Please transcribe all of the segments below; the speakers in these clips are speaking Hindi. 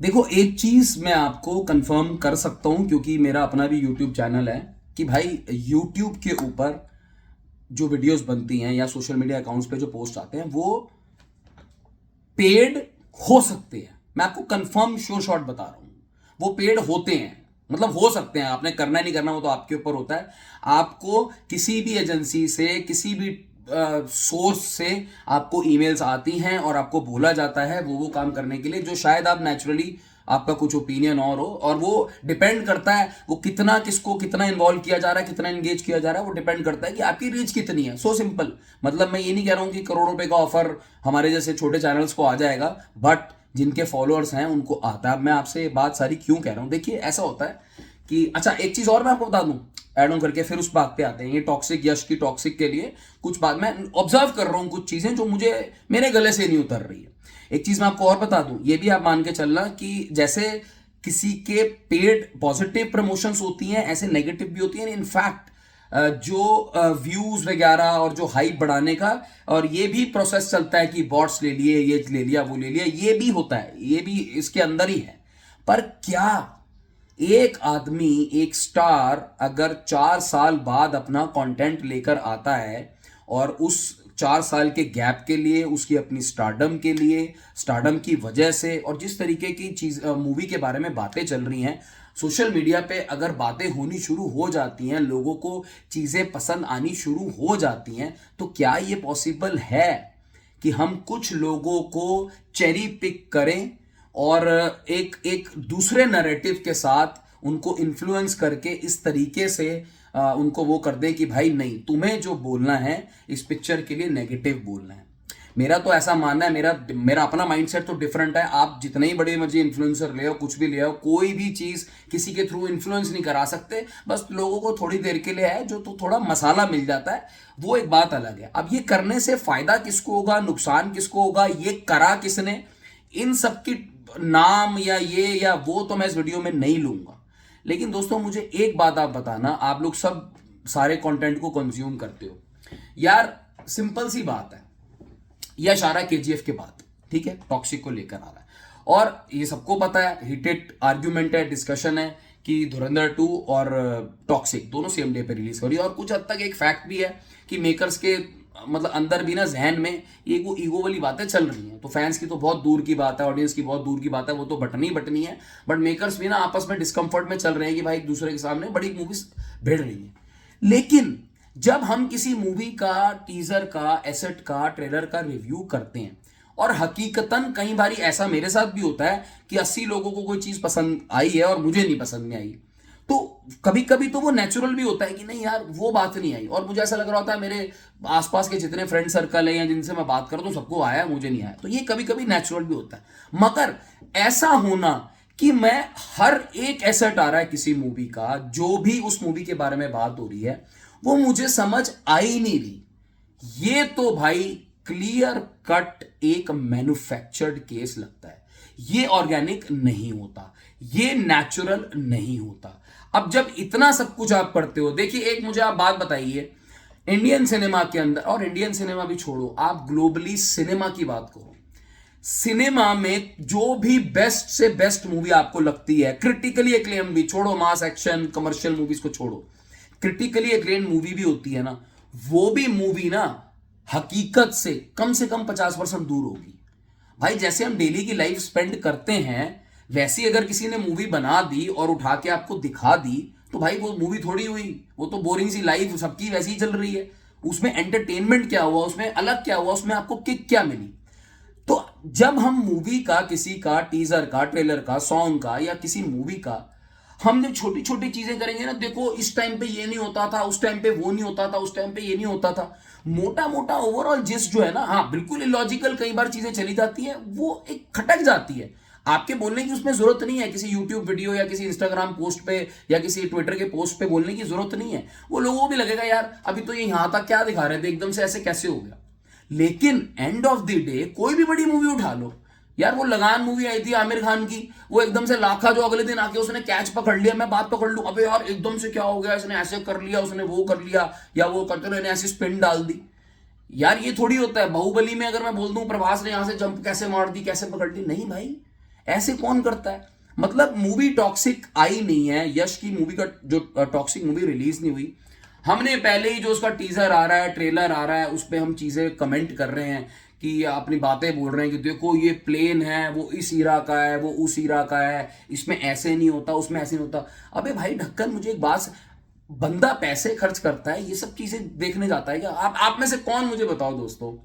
देखो, एक चीज मैं आपको कंफर्म कर सकता हूं क्योंकि मेरा अपना भी यूट्यूब चैनल है कि भाई यूट्यूब के ऊपर जो वीडियोस बनती हैं या सोशल मीडिया अकाउंट्स पे जो पोस्ट आते हैं वो पेड हो सकते हैं। मैं आपको कंफर्म श्योर शॉट बता रहा हूं, वो पेड होते हैं। मतलब हो सकते हैं, आपने करना नहीं करना वो तो आपके ऊपर होता है। आपको किसी भी एजेंसी से, किसी भी सोर्स से आपको ईमेल्स आती हैं और आपको बोला जाता है वो काम करने के लिए जो शायद आप नेचुरली, आपका कुछ ओपिनियन और वो डिपेंड करता है वो कितना, किसको कितना इन्वॉल्व किया जा रहा है, कितना एंगेज किया जा रहा है, वो डिपेंड करता है कि आपकी रीच कितनी है। So simple. मतलब मैं ये नहीं कह रहा हूं कि करोड़ों रुपए का ऑफर हमारे जैसे छोटे चैनल्स को आ जाएगा, बट जिनके फॉलोअर्स हैं उनको आता है। अब मैं आपसे ये बात सारी क्यों कह रहा हूं, देखिए ऐसा होता है कि अच्छा एक चीज और मैं आपको बता दूं एड ऑन करके, फिर उस बात पे आते हैं। ये टॉक्सिक यश की टॉक्सिक के लिए कुछ बात मैं ऑब्जर्व कर रहा हूं, कुछ चीजें जो मुझे मेरे गले से नहीं उतर रही है। एक चीज मैं आपको और बता दूं, ये भी आप मान के चलना कि जैसे किसी के पेड पॉजिटिव प्रमोशंस होती हैं, ऐसे नेगेटिव भी होती हैं। इनफैक्ट जो व्यूज वगैरह और जो हाइप बढ़ाने का और ये भी प्रोसेस चलता है कि बॉट्स ले लिए, ये ले लिया, वो ले लिया, ये भी होता है, ये भी इसके अंदर ही है। पर क्या एक आदमी, एक स्टार अगर 4 साल बाद अपना कंटेंट लेकर आता है और उस 4 साल के गैप के लिए, उसकी अपनी स्टारडम के लिए, स्टारडम की वजह से, और जिस तरीके की चीज मूवी के बारे में बातें चल रही हैं सोशल मीडिया पे, अगर बातें होनी शुरू हो जाती हैं, लोगों को चीजें पसंद आनी शुरू हो जाती हैं, तो क्या ये पॉसिबल है कि हम कुछ लोगों को चेरी पिक करें और एक एक दूसरे नैरेटिव के साथ उनको इन्फ्लुएंस करके इस तरीके से उनको वो कर दें कि भाई नहीं, तुम्हें जो बोलना है इस पिक्चर के लिए नेगेटिव बोलना है। मेरा तो ऐसा मानना है, मेरा मेरा अपना माइंडसेट तो डिफरेंट है। आप जितने ही बड़े मर्जी इन्फ्लुएंसर ले आओ, कुछ भी ले आओ, कोई भी चीज किसी के थ्रू इन्फ्लुएंस नहीं करा सकते। बस लोगों को थोड़ी देर के लिए है जो तो थोड़ा मसाला मिल जाता है, वो एक बात अलग है। अब ये करने से फायदा किसको होगा, नुकसान किसको होगा, ये करा किसने, इन सब की नाम या ये या वो तो मैं इस वीडियो में नहीं लूंगा। लेकिन दोस्तों मुझे एक बात आप बताना, आप लोग सब सारे कंटेंट को कंज्यूम करते हो यार, सिंपल सी बात है, यश आ रहा है केजीएफ के बाद, ठीक है, टॉक्सिक को लेकर आ रहा है और ये सबको पता है, हीटेड आर्ग्यूमेंट है, डिस्कशन है कि धुरंधर 2 और टॉक्सिक दोनों सेम डे पे रिलीज हो रही है। और कुछ हद तक एक फैक्ट भी है कि मेकर्स के मतलब अंदर भी ना, जहन में ये ईगो वाली बातें चल रही हैं। तो फैंस की तो बहुत दूर की बात है, ऑडियंस की बहुत दूर की बात है, वो तो बटनी है, बट मेकर्स भी ना आपस में डिस्कंफर्ट में चल रहे हैं कि भाई एक दूसरे के सामने बड़ी मूवीज भिड़ रही है। लेकिन जब हम किसी मूवी का, टीजर का, एसेट का, ट्रेलर का रिव्यू करते हैं और हकीकतन कई बार ऐसा मेरे साथ भी होता है कि 80 लोगों को कोई चीज पसंद आई है और मुझे नहीं पसंद में आई, तो कभी कभी तो वो नेचुरल भी होता है कि नहीं यार वो बात नहीं आई, और मुझे ऐसा लग रहा होता है मेरे आसपास के जितने फ्रेंड सर्कल है या जिनसे मैं बात करता हूं सबको आया, मुझे नहीं आया। तो ये कभी कभी नेचुरल भी होता है। मगर ऐसा होना कि मैं हर एक एसेट आ रहा है किसी मूवी का, जो भी उस मूवी के बारे में बात हो रही है वो मुझे समझ आ ही नहीं रही, ये तो भाई क्लियर कट एक मैन्युफैक्चर्ड केस लगता है। ये ऑर्गेनिक नहीं होता, ये नेचुरल नहीं होता। अब जब इतना सब कुछ आप करते हो, देखिए एक मुझे आप बात बताइए, इंडियन सिनेमा के अंदर, और इंडियन सिनेमा भी छोड़ो, आप ग्लोबली सिनेमा की बात करो, सिनेमा में जो भी बेस्ट से बेस्ट मूवी आपको लगती है, क्रिटिकली एक्लेम भी छोड़ो, मास एक्शन कमर्शियल मूवीज को छोड़ो, क्रिटिकली एक्लेम मूवी भी होती है ना, वो भी मूवी ना हकीकत से कम 50% दूर होगी। भाई जैसे हम डेली की लाइफ स्पेंड करते हैं, वैसी अगर किसी ने मूवी बना दी और उठा के आपको दिखा दी, तो भाई वो मूवी थोड़ी हुई, वो तो बोरिंग सी लाइफ सबकी वैसी ही चल रही है। उसमें एंटरटेनमेंट क्या हुआ, उसमें अलग क्या हुआ, उसमें आपको किक क्या मिली। तो जब हम मूवी का, किसी का टीजर का, ट्रेलर का, सॉन्ग का या किसी मूवी का, हम जब छोटी छोटी चीजें करेंगे ना, देखो इस टाइम पे ये नहीं होता था, उस टाइम पे वो नहीं होता था, उस टाइम पे ये नहीं होता था, मोटा मोटा ओवरऑल जिस जो है ना, हाँ बिल्कुल इलॉजिकल कई बार चीजें चली जाती है, वो एक खटक जाती है। आपके बोलने की उसमें जरूरत नहीं है, किसी यूट्यूब वीडियो या किसी इंस्टाग्राम पोस्ट पे या किसी ट्विटर के पोस्ट पे बोलने की जरूरत नहीं है। वो लोगों को भी लगेगा यार अभी तो ये यहां तक क्या दिखा रहे थे, एकदम से ऐसे कैसे हो गया। लेकिन एंड ऑफ द डे कोई भी बड़ी मूवी उठा लो यार, वो लगान मूवी आई थी आमिर खान की, वो एकदम से लाखा जो अगले दिन आके उसने कैच पकड़ लिया, मैं बात पकड़ लूं, अबे यार एकदम से क्या हो गया, इसने ऐसे कर लिया, उसने वो कर लिया, या वो करते ने ऐसी स्पिन डाल दी। यार ये थोड़ी होता है। बाहुबली में अगर मैं बोल दूं प्रभास ने यहां से जंप कैसे मार दी, कैसे पकड़ ली, नहीं भाई, ऐसे कौन करता है? मतलब मूवी टॉक्सिक आई नहीं है, यश की मूवी का जो टॉक्सिक मूवी रिलीज नहीं हुई, हमने पहले ही जो उसका टीजर आ रहा है, ट्रेलर आ रहा है, उस पर हम चीजें कमेंट कर रहे हैं कि अपनी बातें बोल रहे हैं कि देखो ये प्लेन है, वो इस ईरा का है, वो उस ईरा का है, इसमें ऐसे नहीं होता, उसमें ऐसे नहीं होता। अबे भाई ढक्कन, मुझे एक बात, बंदा पैसे खर्च करता है, ये सब चीजें देखने जाता है क्या? आप में से कौन, मुझे बताओ दोस्तों,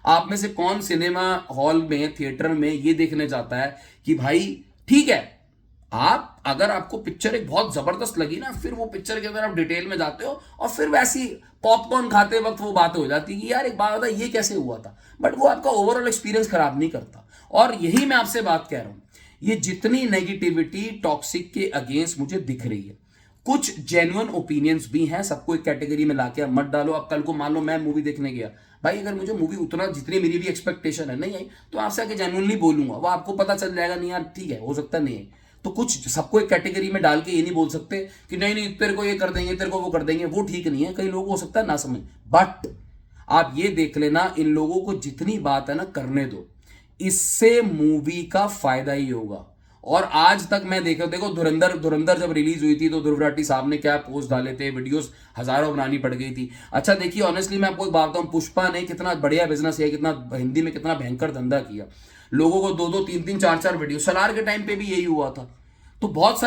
आप में से कौन सिनेमा हॉल में, थिएटर में ये देखने जाता है कि भाई ठीक है, आप अगर आपको पिक्चर एक बहुत जबरदस्त लगी ना, फिर वो पिक्चर के अंदर आप डिटेल में जाते हो और फिर वैसी पॉपकॉर्न खाते वक्त वो बात हो जाती है कि यार एक बात बता, ये कैसे हुआ था, बट वो आपका ओवरऑल एक्सपीरियंस खराब नहीं करता। और यही मैं आपसे बात कह रहा हूं, ये जितनी नेगेटिविटी टॉक्सिक के अगेंस्ट मुझे दिख रही है, कुछ जेन्युइन ओपिनियंस भी हैं, सबको एक कैटेगरी में लाके मत डालो। अब कल को मान लो मैं मूवी देखने गया, भाई अगर मुझे मूवी उतना, जितनी मेरी भी एक्सपेक्टेशन है, नहीं आई, तो आपसे आके जेन्युइनली बोलूंगा, वो आपको पता चल जाएगा नहीं यार ठीक है, हो सकता नहीं है। तो कुछ सबको एक कैटेगरी में डाल के ये नहीं बोल सकते कि नहीं नहीं तेरे को ये कर देंगे, तेरे को वो कर देंगे, वो ठीक नहीं है। कई लोग हो सकता है ना समझ, बट आप ये देख लेना, इन लोगों को जितनी बात है ना करने दो, इससे मूवी का फायदा ही होगा। और आज तक मैं देखो धुरंधर जब रिलीज हुई थी तो ध्रुव राठी साहब ने क्या पोस्ट डाले थे, वीडियोस हजारों बनानी पड़ गई थी। अच्छा देखिए, ऑनेस्टली मैं आपको एक बात बताऊं, पुष्पा ने कितना बढ़िया बिजनेस किया, कितना हिंदी में कितना भयंकर धंधा किया, लोगों को 2-2 3-3 4-4 वीडियो, सलार के टाइम पे भी यही हुआ था। तो बहुत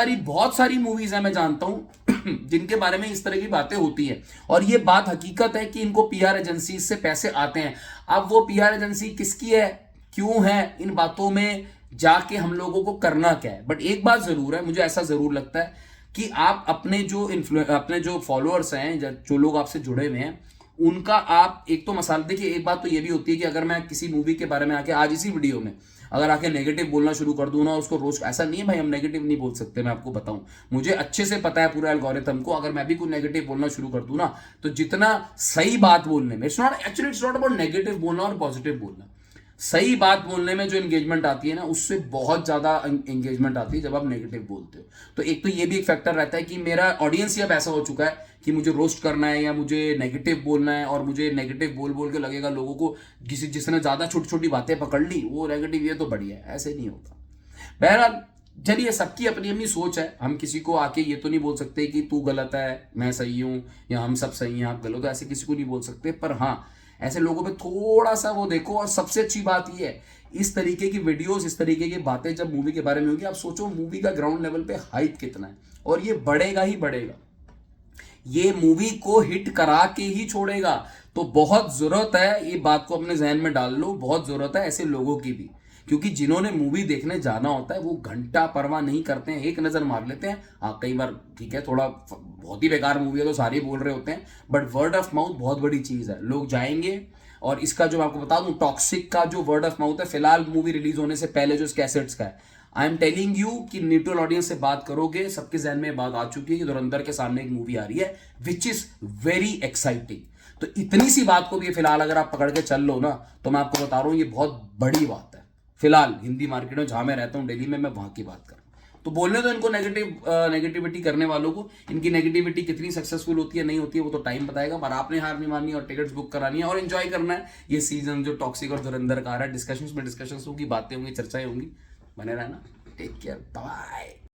सारी मूवीज है मैं जानता हूं जिनके बारे में इस तरह की बातें होती है, और ये बात हकीकत है कि इनको पीआर एजेंसी से पैसे आते हैं। अब वो पीआर एजेंसी किसकी है, क्यों है, इन बातों में जाके हम लोगों को करना क्या है। बट एक बात जरूर है, मुझे ऐसा जरूर लगता है कि आप अपने जो फॉलोअर्स हैं, जो लोग आपसे जुड़े हुए हैं, उनका आप एक तो मसाला देखिए। एक बात तो ये भी होती है कि अगर मैं किसी मूवी के बारे में आके आज इसी वीडियो में अगर आके नेगेटिव बोलना शुरू कर दूं ना, उसको रोज, ऐसा नहीं है भाई हम नेगेटिव नहीं बोल सकते, मैं आपको बताऊं, मुझे अच्छे से पता है पूरा एल्गोरिथम को। अगर मैं भी कोई नेगेटिव बोलना शुरू कर दूं ना, तो जितना सही बात बोलने में, इट्स नॉट अबाउट नेगेटिव बोलना और पॉजिटिव बोलना, सही बात बोलने में जो एंगेजमेंट आती है ना, उससे बहुत ज्यादा एंगेजमेंट आती है जब आप नेगेटिव बोलते हो। तो एक तो ये भी एक फैक्टर रहता है कि मेरा ऑडियंस ही अब ऐसा हो चुका है कि मुझे रोस्ट करना है या मुझे नेगेटिव बोलना है, और मुझे नेगेटिव बोल बोल के लगेगा लोगों को जिसने ज्यादा छोटी छोटी बातें पकड़ ली वो नेगेटिव, ये तो बढ़िया है, ऐसे नहीं होता। बहरहाल चलिए, सबकी अपनी अपनी सोच है, हम किसी को आके ये तो नहीं बोल सकते कि तू गलत है मैं सही हूं, या हम सब सही हैं आप गलत हो, ऐसे किसी को नहीं बोल सकते। पर हाँ, ऐसे लोगों पे थोड़ा सा वो देखो। और सबसे अच्छी बात ये है, इस तरीके की वीडियोस, इस तरीके की बातें जब मूवी के बारे में होगी, आप सोचो मूवी का ग्राउंड लेवल पे हाइप कितना है, और ये बढ़ेगा ही बढ़ेगा, ये मूवी को हिट करा के ही छोड़ेगा। तो बहुत जरूरत है, ये बात को अपने जहन में डाल लो, बहुत जरूरत है ऐसे लोगों की भी, क्योंकि जिन्होंने मूवी देखने जाना होता है वो घंटा परवाह नहीं करते हैं, एक नजर मार लेते हैं। हाँ कई बार ठीक है, थोड़ा बहुत ही बेकार मूवी है तो सारे बोल रहे होते हैं, बट वर्ड ऑफ माउथ बहुत बड़ी चीज है, लोग जाएंगे। और इसका जो मैं आपको बता दूं, टॉक्सिक का जो वर्ड ऑफ माउथ है, फिलहाल मूवी रिलीज होने से पहले जो इसके एसेट्स का है, आई एम टेलिंग यू कि न्यूट्रल ऑडियंस से बात करोगे, सबके जहन में बात आ चुकी है कि धुरंधर के सामने एक मूवी आ रही है विच इज वेरी एक्साइटिंग। तो इतनी सी बात को भी फिलहाल अगर आप पकड़ के चल लो ना, तो मैं आपको बता रहा हूं ये बहुत बड़ी बात है। फिलहाल हिंदी मार्केट में जहां मैं रहता हूं दिल्ली में, मैं वहां की बात कर रहा हूं। तो बोलने दो इनको, नेगेटिविटी करने वालों को, इनकी नेगेटिविटी कितनी सक्सेसफुल होती है नहीं होती है वो तो टाइम बताएगा, पर आपने हार नहीं माननी और टिकट्स बुक करानी है और एंजॉय करना है ये सीजन जो टॉक्सिक और धुरंधर का आ रहा है। डिस्कशंस होंगी, बातें होंगी, चर्चाएं होंगी, बने रहना। Take care, bye.